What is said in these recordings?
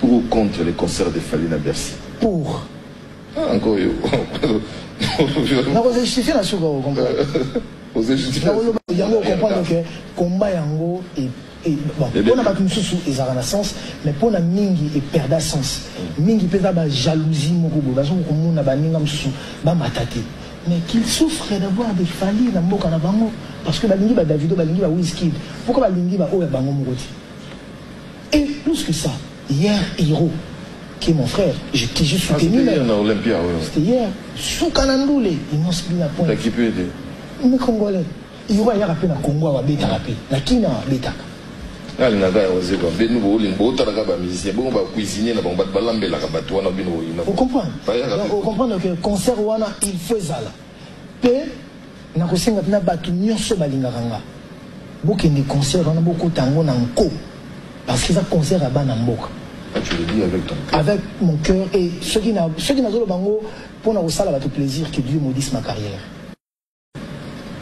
Pour ou contre les concerts de Fally à Bercy? Pour. Ah, encore yo. Non, vous justifiez la souka, vous comprenez? Vous justifiez. Vous comprenez que combat yango et bon, pour n'a pas qu'une sous et ça a sens, mais pour la mingi et perdre sens. Mingi pèse la jalousie, mon gogo, parce que comme on a baninga sous, ba matati. Mais qu'il souffre d'avoir des Fally dans Mboka na bango, parce que balingi ba Davido, balingi ba Wizkid. Pourquoi balingi ba Oya bango muroti? Et plus que ça, hier Hiro, qui est mon frère, qui je soutenu. C'était hier à Olympia, c'était hier. Sous Kanandoule, ils n'ont pas la pointe. T'as qui peut aider? Mais Congolais, Hiro a rappelé na Congo à Beta rapé, na Kina Beta. Ah, les nagas, c'est quoi? Ben nous, les beaux taragaba musiciens, bon, on va cuisiner, on va balamber la rabatou, on a bien au. Vous comprenez? Vous comprenez que concert wana il faut ça là. Pe na kosenga na batu nyonso balingaka. Beaucoup de concerts on a beaucoup tango na nko. Parce que ça concert à Banamboka. Ah, tu le dis avec ton cœur. Avec mon cœur et ceux qui n'ont le bango pour nous ça là tout plaisir que Dieu maudisse ma carrière.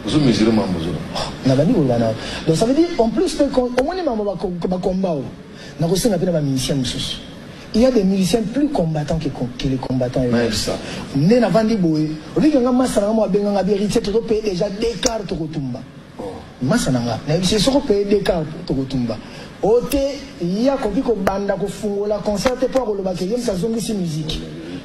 Vous mesurez ma mesure. Donc ça veut dire en plus au moins les mamans combat. Na kosenga pe na ba musiciens mususu. Il y a des musiciens plus combattants que les combattants. Même ça. Né na vandi boy. Obi nga masana mo benga nga héritier to payer déjà des cartes to kotumba. Masana nga. Na c'est sûr payer des cartes to kotumba. Ote ya koki ko banda ko fungola concert pour ko loba ke yem sa zongisi musique.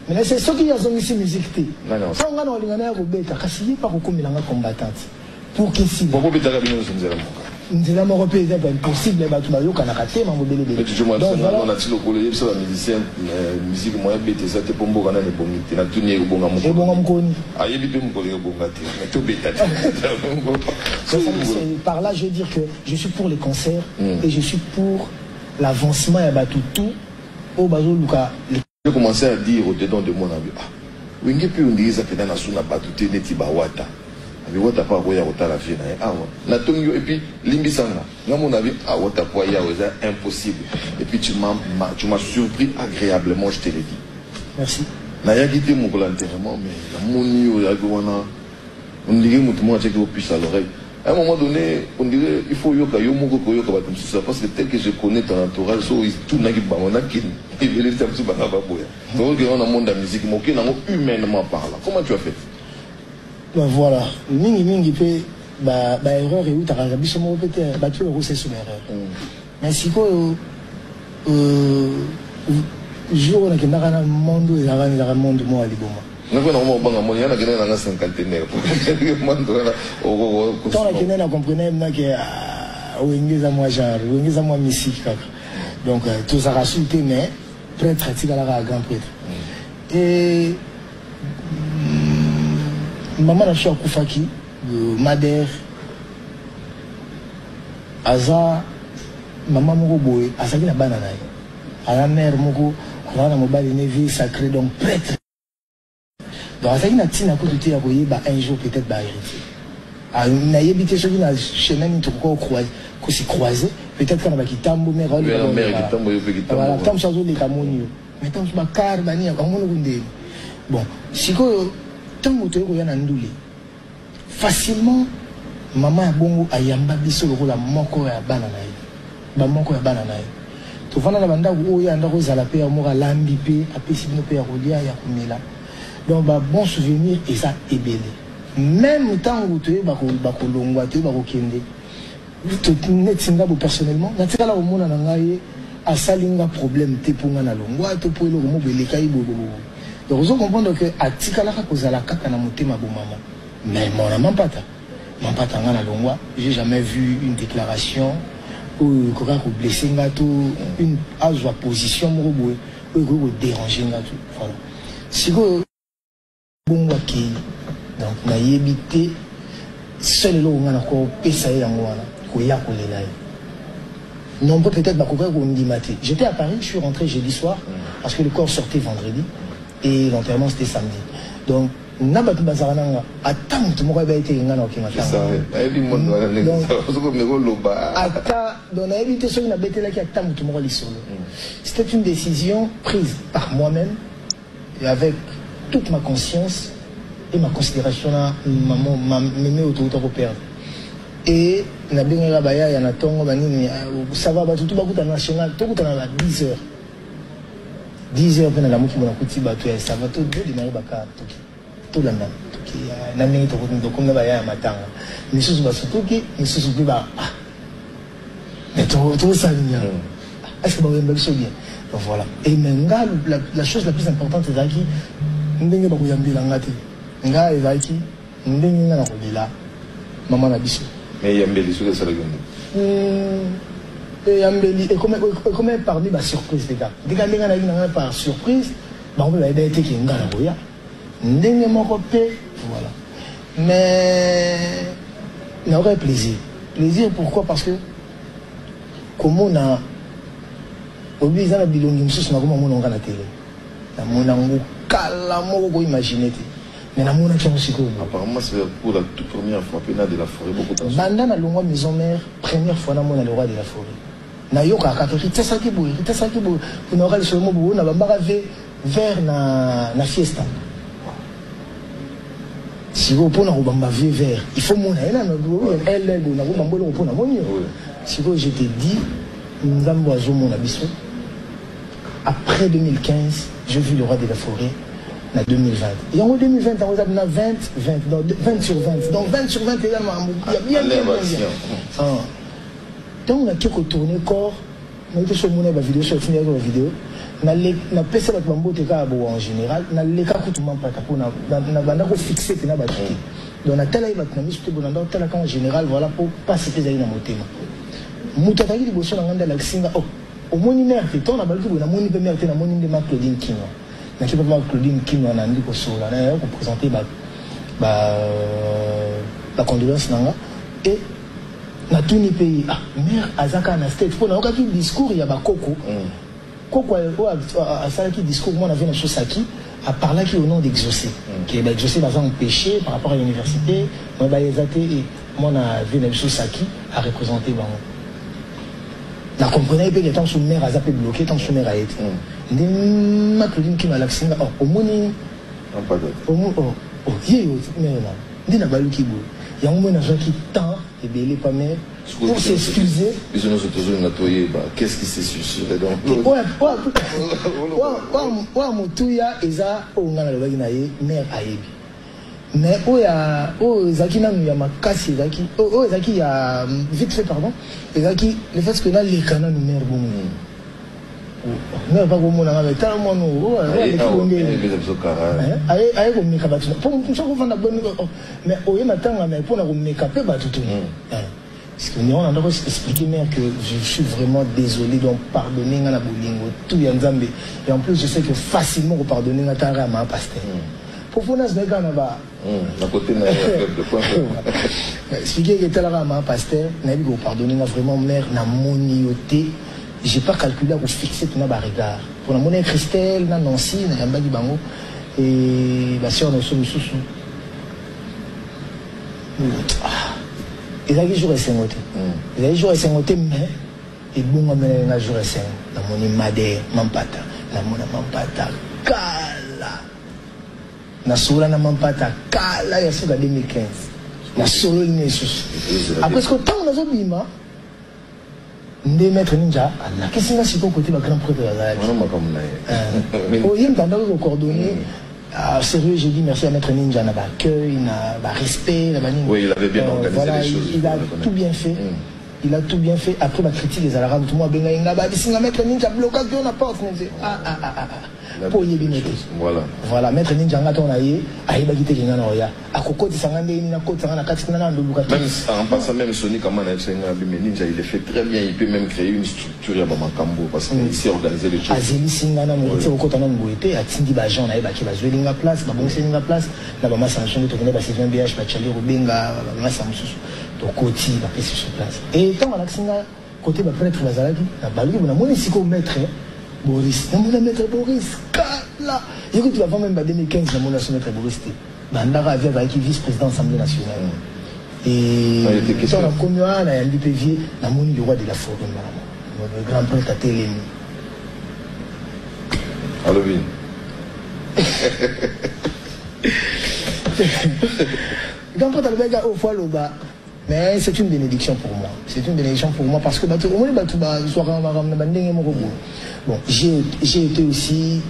Mais c'est ce qui a zongisi musique te. Non. Ça on a no lingana ko beta kasi yi pa ko kumila nga combattante. Pour que si. Pourquoi beta ka bino nzela mo? Nzela mo repé c'est pas impossible ba tu ba yo kana kate ma modèle de. Mais tu vois on a tilo ko le ça musicien musique moyen beta ça te pombo kana ne bomite na tuni ko bonga mo. E bonga mkoni. Ayebi pe mko le bonga te. Mais to beta. Par là je veux dire que je suis pour les concerts et je suis pour l'avancement ya batutu au bazo luka. J'ai commencé à dire au-dedans de mon avis, wingi pi undiza ke na suna batute neti bawata. Abi wata pa boya otala fina awa. Na tongyo et puis limbisanga. Na mon avis a wata po ya oza impossible. Et puis tu m'as surpris agréablement, je te l'ai dit. Merci. Na ya quitté mon enterrement mais la moni o ya wana on dirait mutu mo check au puce à l'oreille. À un moment donné, on dirait il faut yoka yo moko ko yoka batum ça parce que tel que je connais ton entourage so tout na ki ba mona kin. Il veut dire ça ba ba boya. Donc on a un monde de musique mais qui humainement parlant. Comment tu as fait? Ben voilà, mingi pe ba erreur et ou ta rabiso mo peut-être ba tu le c'est sur erreur. Mais si ko jour on a qui na monde et la monde mo ali boma. Na ko na mo banga mo yana kena na 50 pour mando na o tant la kena na comprenait na que wengeza moi genre wengeza moi musique kaka. Donc tout ça rasulté mais prêtre tika la grand prêtre. Et maman na choc kufaki Madère aza maman moko boy asaki na bana na ye ala mère moko ala na mobali ne vie sacrée donc prêtre donc asaki na tina ko tuti ya koyeba un jour peut-être ba héritier na yebite soki na chemin ni toko croiser ko si croiser peut-être kana ba kitambo mère voilà tam ça zo le kamoni mais tam ba car bani ya bango kunde bon siko tango to ko yana nduli facilement maman ya bongo ayamba biso lokola moko ya bana na ye ba moko ya bana na ye to fana na banda ko ya ndako zala pe ya moka lambi pe apesi bino pe ya kolia ya kumela donc ba bon souvenir et ça ebele même tango to ba ko longwa to ba ko kende to netinga bo personnellement na tika la ko mona na ngai asalinga problème te ponga na longwa to po lo mo beleka ibobo. Donc vous comprenez que à Tikala kozala kaka na motema bo maman. Mais mon maman pata ngana longwa, j'ai jamais vu une déclaration ou koka ko blesser ngato une azwa position mo boye ou ko déranger ngato. Voilà. Si ko bon waki donc na yebité seul lo ngana ko pesa yango wana ko ya ko lela. Non peut-être ba koka ko ndimate. J'étais à Paris, je suis rentré jeudi soir parce que le corps sortait vendredi. Et l'enterrement c'était samedi. Donc, n'abatu bazaranga attends tout moi été ngana okinga ça ebi monde wala neza soko meko loba ata donc na éviter ceux qui na betela qui attend tout moi lisolo. C'était une décision prise par moi-même et avec toute ma conscience et ma considération là maman mémé autour de perdre. Et na benga baya ya na tongo banini ça va ba tout ba kuta national tout kuta na 10 heures. 10 heures pendant la mouki mon akuti bato ya ça va tout de démarrer baka tout la même qui na ngi to comme na ba ya matanga ni susu ba sutuki ni susu ba mais tout ça bien est-ce que vous avez bien donc voilà et maintenant la chose la plus importante c'est zaki ndenge ba kuyambila ngati nga ezaki ndenge na kolela maman na biso mais yambeli sur ça la yambeli et comme parmi ba surprise les gars ndenge na par surprise ba on va aider qui nga na koya ndenge moko pe voilà mais n'aurait plaisir pourquoi parce que comme on a oublié ça la bilongi msusu na comme on a na télé na monango kala moko ko imaginer mais na mona tchango siko apparemment c'est pour la toute première fois pena de la forêt beaucoup de banda na longwa maison mère première fois na mona le roi de la forêt na yoka katoli tsa ki boui on aura le seulement boui na bambara vers na fiesta si vous prenez un bamba vieux vert il faut mon elle na bamba le pona monio si vous je te dis nzambo azomo na biso après 2015 j'ai vu le roi de la forêt en 2020 et en 2020 on a 20 sur 20 donc 20 sur 20 également il y a bien donc on a qui retourner corps on a sur mon vidéo sur la vidéo na pesa ba bambote ka bo en général na leka kutuma mpata pona na banda ko fixer pena ba tuki donc na tala ba na misto bona ndo tala en général voilà pour pas se peser na motema muta taki liboso na nganda la singa au moni merde ton na balki bona moni pe merde na moni de ma Claudine Kinwa na ki ba Claudine Kinwa na ndiko sola na ko présenter la condoléance nanga et na tuni pays mère azaka na state pona okaki discours ya ba koko Pourquoi à ça qui discours moi on avait une chose qui a parlé qui au nom d'exaucer qui est exaucer dans un péché par rapport à l'université moi bah exaucer et moi on a vu une chose qui a représenté bon la comprenez pas que tant sous mère a zappé bloqué tant sous mère a été ni ma Claudine qui m'a l'accent au moni au moni oh yé mais là ni na balu qui bout il y a un moment qui tant et belé pas mais pour s'excuser ils ont toujours nettoyé qu'est-ce qui s'est susurré donc ouais mutuya eza ongana le bagina ye mère ayebi mais oya zaki na ya makasi zaki zaki ya vite fait pardon zaki le fait que là les canaux nous mère bon mais pas comme on a avec tellement nous aye ko meka batu pour nous vendre bonne mais oye matanga mais pour na ko meka pe batu tout parce que on a d'abord expliqué mère que je suis vraiment désolé donc pardonner ngana bolingo tout ya nzambe et en plus je sais que facilement pardonner ngata ma pasteur pour fonas na kana ba à côté na le point expliquer que tala ma pasteur na bi ko pardonner vraiment mère na monioté j'ai pas calculé pour fixer tout na ba regard pour la monnaie Christelle na Nancy na yamba di bango et ba sœur na so mususu ils avaient joué 5 côtés. Ils avaient joué 5 côtés, mais ils ont joué 5. La monnaie Madère, Mampata. La monnaie Mampata, Kala. La sola na Mampata, Kala, il y a sur 2015. La solo l'inessus. Après ce que tant on a bima, des maîtres ninja, la question c'est quoi côté ma grand prêtre de la vie. Oh, il y a un coordonné. Sérieux, j'ai dit merci à Maître Ninja, n'a pas accueil, n'a pas respect, n'a pas oui, il avait bien organisé voilà, les choses. Il a tout bien fait. Il a tout bien fait. Après ma critique des alarmes, tout le monde a dit bah si Maître Ninja bloqué on n'a pas pour y bien voilà. Voilà, Maître Ninja n'a ton aïe, aïe bah quitter qu'il y en a rien. À coco de sangande ni na côte sangana quatre na ndo luka. Même en passant même Sony comme on a fait mais Ninja il est fait très bien, il peut même créer une structure à Bamakambo parce qu'il sait organiser les choses. Azeli singana mo tse ko tana mboete atindi ba gens na ba ki ba zwelinga place ba bon selinga place na ba masanso to kene ba Sylvain BH ba chali rubenga ba masamsusu to koti ba pesi sur place. Et tant on a singa côté ba prêtre bazalaki na baluki na moni siko maître Boris, na mona maître Boris kala. Écoute tu vas voir même ba 2015 na mona maître Boris té. Bandara avait avec vice-président de l'Assemblée nationale. Et on a connu un LDPV, la moni du roi de la forêt, le grand prêtre à Télémi. Halloween. Grand prêtre à le au fois le bas, Mais c'est une bénédiction pour moi. C'est une bénédiction pour moi parce que bon, j'ai été aussi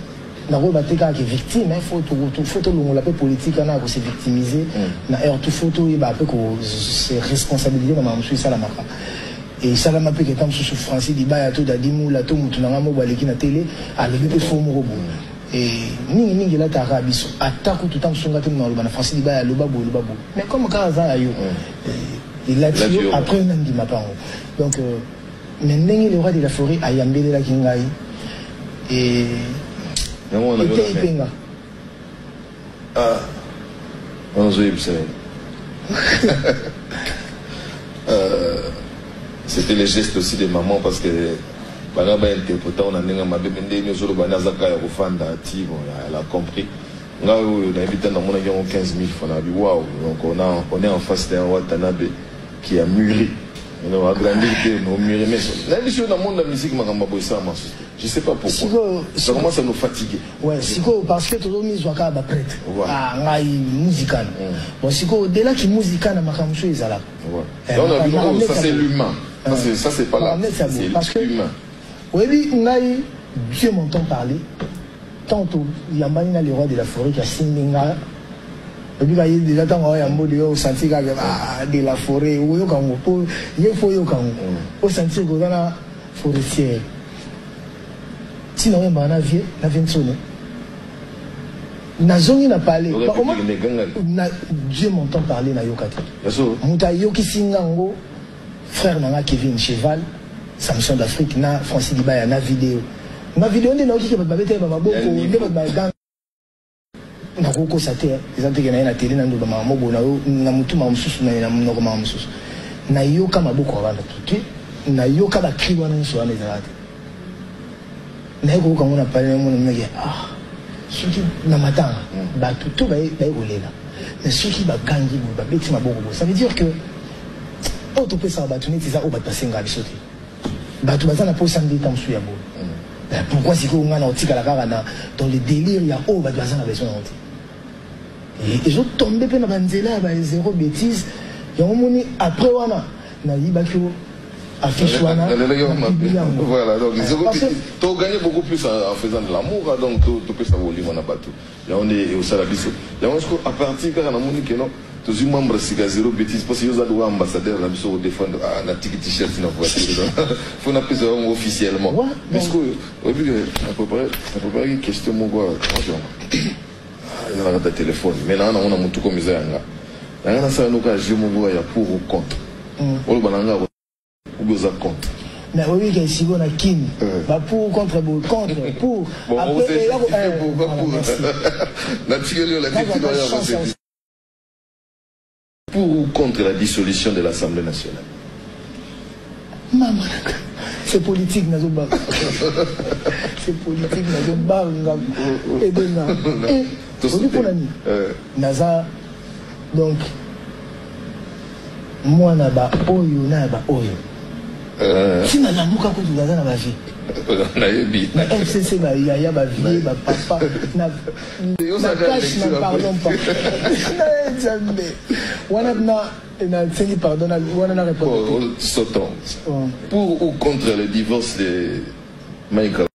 victime, il faut tout politique, c'est victimisé. Tout photo, il c'est responsabilité dans ma et ça m'a fait que tant sous Francis Diba, tout d'Adimou, la tombe, tout n'a pas qui na télé, à l'église faux robot. Et ni la tarabiso, attaque tout le temps sur la tombe dans le Francis Diba, le babou. Mais comme Kaza a eu, il a tué après un an de ma part. Donc, maintenant, le roi de la forêt a yambé la Kingaï. Et. Ah, on a eu c'était les gestes aussi des mamans parce que elle a compris. On a invité dans mon 15 000 francs. Donc on est en face d'un Watanabe qui a mûri. On a grandi, on a mûri. Mais dans le monde de la musique, je ne sais pas pourquoi. Ça commence à nous fatiguer. Ouais, parce que tout le monde est prêtre. Ah, musical. Bon, dès là qui musical, ça c'est l'humain. Ça c'est pas là. C'est l'humain. Oui, Dieu m'entend parler. Tantôt, il y a le roi de la forêt qui a signé. Et puis, il y a déjà un mot de sentier de la forêt. Il faut au sentier de la forestière. Sinon, il y a un avion, Nazongi n'a parlé. Dieu m'entend parler. Moutayoki Singango, frère Nanga Kevin Cheval, Samson d'Afrique, na Francis Diba, na vidéo. Ma vidéo, on est là qui va battre ma boko, on va battre. Na koko sate, ils ont été na télé na ndo ba mobo na mutu ma mususu na mnoko ma mususu. Na yoka maboko wana tuti, na yoka ba kriwa na so na ezalate. Na yoko ko ngona pale mo na mnege ah. Ceux na matanga ba tout ba olela. Mais ceux qui ba gangi ba beti maboko, ça veut dire que auto pesa ba tuneti za oba tasenga bisote. Ba tu bazana po samedi tam su ya bo. Pourquoi c'est qu'on a dans les délires, il y a oh, bah, besoin et je tombé dans la zéro bêtise. Il y a un moment après, on a affiche voilà, donc tu as gagné beaucoup plus en faisant de l'amour, donc tu peux savoir où on a battu. Là, on est au Salabiso. Là, à partir de là, on a tous les membres de zéro bêtise parce que nous avons un ambassadeur là pour défendre un t-shirt dans la voiture. Il faut n'appeler ça officiellement. Parce que on a préparé une question mon gars. Il y a un téléphone. Maintenant on a mon tout comme ça. Là on a ça nous cas mon gars il y a pour ou contre. On le balanga ou besoin contre. Mais oui, qu'il y a Kim, pour, contre, pour. Après, pour ou contre la dissolution de l'Assemblée nationale? Maman, c'est politique, c'est politique, Naza, donc, moi, naba oyo, naba oyo. Si na muka ko tuzaza na ba vie. Na yebi. Na FCC ba yaya ba vie ba papa na cash na pardon pas. Na jamais. Wana na tsengi pardon na wana na répondre. Sautons. Pour ou contre le divorce de Michael